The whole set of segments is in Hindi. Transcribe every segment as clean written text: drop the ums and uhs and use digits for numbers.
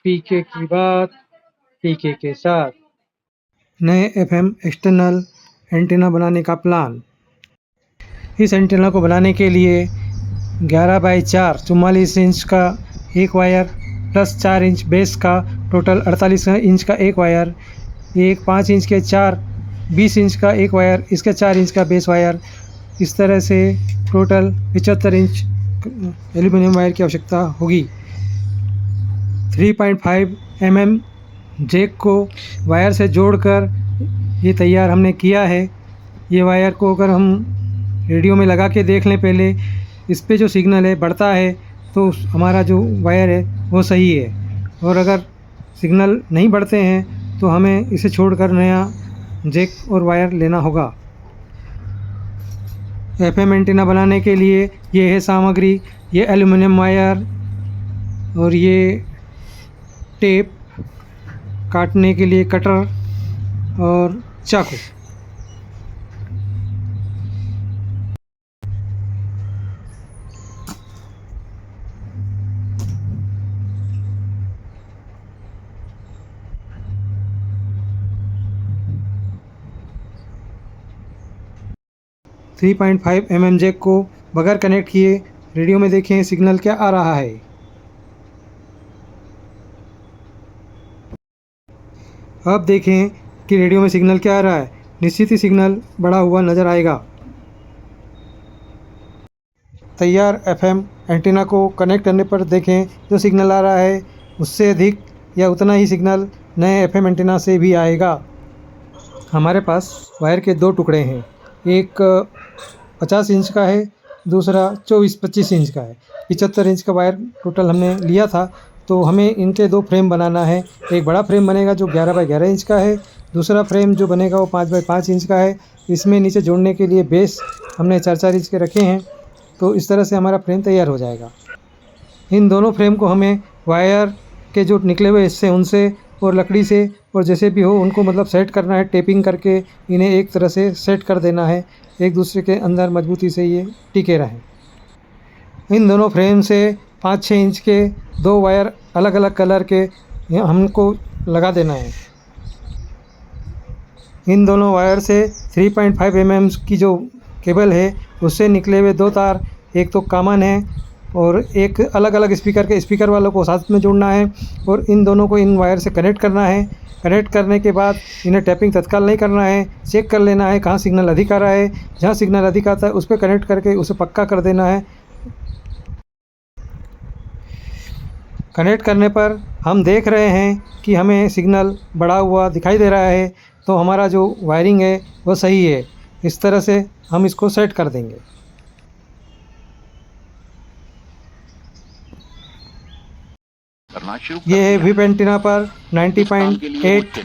पीके की बात पीके के साथ नए एफएम एक्सटर्नल एंटीना बनाने का प्लान। इस एंटीना को बनाने के लिए 11 बाई 4 44 इंच का एक वायर प्लस 4 इंच बेस का टोटल 48 इंच का एक वायर, एक 5 इंच के 4 20 इंच का एक वायर, इसका 4 इंच का बेस वायर, इस तरह से टोटल 75 इंच एल्यूमिनियम वायर की आवश्यकता होगी। 3.5 mm जैक को वायर से जोड़कर ये तैयार हमने किया है। ये वायर को अगर हम रेडियो में लगा के देख लें पहले, इस पे जो सिग्नल है बढ़ता है तो हमारा जो वायर है वो सही है, और अगर सिग्नल नहीं बढ़ते हैं तो हमें इसे छोड़कर नया जैक और वायर लेना होगा। एफएम एंटीना बनाने के लिए ये है सामग्री, ये एल्युमिनियम वायर और ये टेप, काटने के लिए कटर और चाकू। थ्री 3.5 mm जैक को बगैर कनेक्ट किए रेडियो में देखें सिग्नल क्या आ रहा है। अब देखें कि रेडियो में सिग्नल क्या आ रहा है। निश्चित ही सिग्नल बढ़ा हुआ नज़र आएगा। तैयार एफएम एंटीना को कनेक्ट करने पर देखें जो सिग्नल आ रहा है उससे अधिक या उतना ही सिग्नल नए एफएम एंटीना से भी आएगा। हमारे पास वायर के दो टुकड़े हैं, एक 50 इंच का है, दूसरा 24-25 इंच का है। 75 इंच का वायर टोटल हमने लिया था, तो हमें इनके दो फ्रेम बनाना है। एक बड़ा फ्रेम बनेगा जो 11 बाई 11 इंच का है, दूसरा फ्रेम जो बनेगा वो 5 बाई 5 इंच का है। इसमें नीचे जोड़ने के लिए बेस हमने 4-4 इंच के रखे हैं, तो इस तरह से हमारा फ्रेम तैयार हो जाएगा। इन दोनों फ्रेम को हमें वायर के जो निकले हुए हिस्से उनसे और लकड़ी से और जैसे भी हो उनको मतलब सेट करना है, टेपिंग करके इन्हें एक तरह से सेट कर देना है, एक दूसरे के अंदर मजबूती से ये टिके रहें। इन दोनों फ्रेम से 5-6 इंच के दो वायर अलग अलग कलर के हमको लगा देना है। इन दोनों वायर से 3.5 mm की जो केबल है उससे निकले हुए दो तार, एक तो कॉमन है और एक अलग अलग स्पीकर के स्पीकर वालों को साथ में जोड़ना है, और इन दोनों को इन वायर से कनेक्ट करना है। कनेक्ट करने के बाद इन्हें टैपिंग तत्काल नहीं करना है, चेक कर लेना है कहाँ सिग्नल अधिक आ रहा है। जहाँ सिग्नल अधिक आता है उस पर कनेक्ट करके उसे पक्का कर देना है। कनेक्ट करने पर हम देख रहे हैं कि हमें सिग्नल बढ़ा हुआ दिखाई दे रहा है, तो हमारा जो वायरिंग है वो सही है। इस तरह से हम इसको सेट कर देंगे। ये है विप एंटीना पर 90.8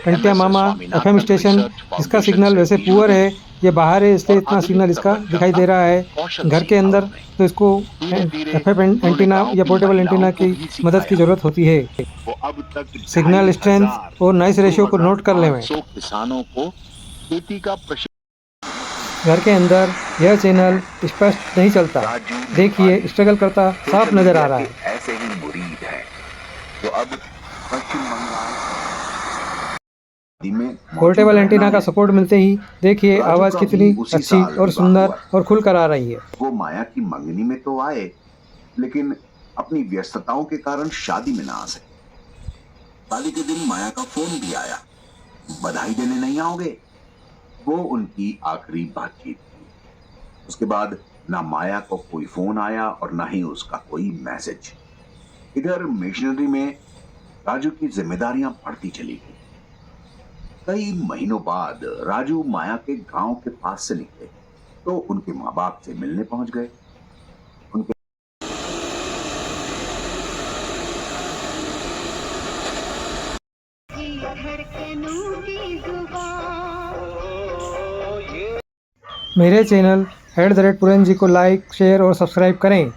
एंटिया मामा एफएम स्टेशन। इसका सिग्नल वैसे पुअर है, ये बाहर है इसलिए इतना सिग्नल इसका दिखाई दे रहा है। घर के अंदर तो इसको एफएम एंटीना या पोर्टेबल एंटीना की मदद की ज़रूरत होती है। सिग्नल स्ट्रेंथ और नॉइस रेशियो को नोट कर लें। किसानों को खेती का घर के अंदर यह चैनल स्पष्ट नहीं चलता, देखिए स्ट्रगल करता साफ नज़र आ रहा है। ऐसे ही मुरीद है तो अब पश्चिम बंगाल में पोर्टेबल एंटीना का सपोर्ट मिलते ही देखिए आवाज़ कितनी अच्छी और सुंदर और खुलकर आ रही है। वो माया की मंगनी में तो आए, लेकिन अपनी व्यस्तताओं के कारण शादी में ना आ सके। शादी के दिन माया का फोन भी आया, बधाई देने नहीं आओगे? वो उनकी आखिरी बातचीत थी। उसके बाद ना माया को कोई फोन आया और ना ही उसका कोई मैसेज। इधर मिशनरी में राजू की जिम्मेदारियां बढ़ती चली गई। कई महीनों बाद राजू माया के गांव के पास से निकले तो उनके माँ बाप से मिलने पहुंच गए। उनके मेरे चैनल @पुरन जी को लाइक, शेयर और सब्सक्राइब करें।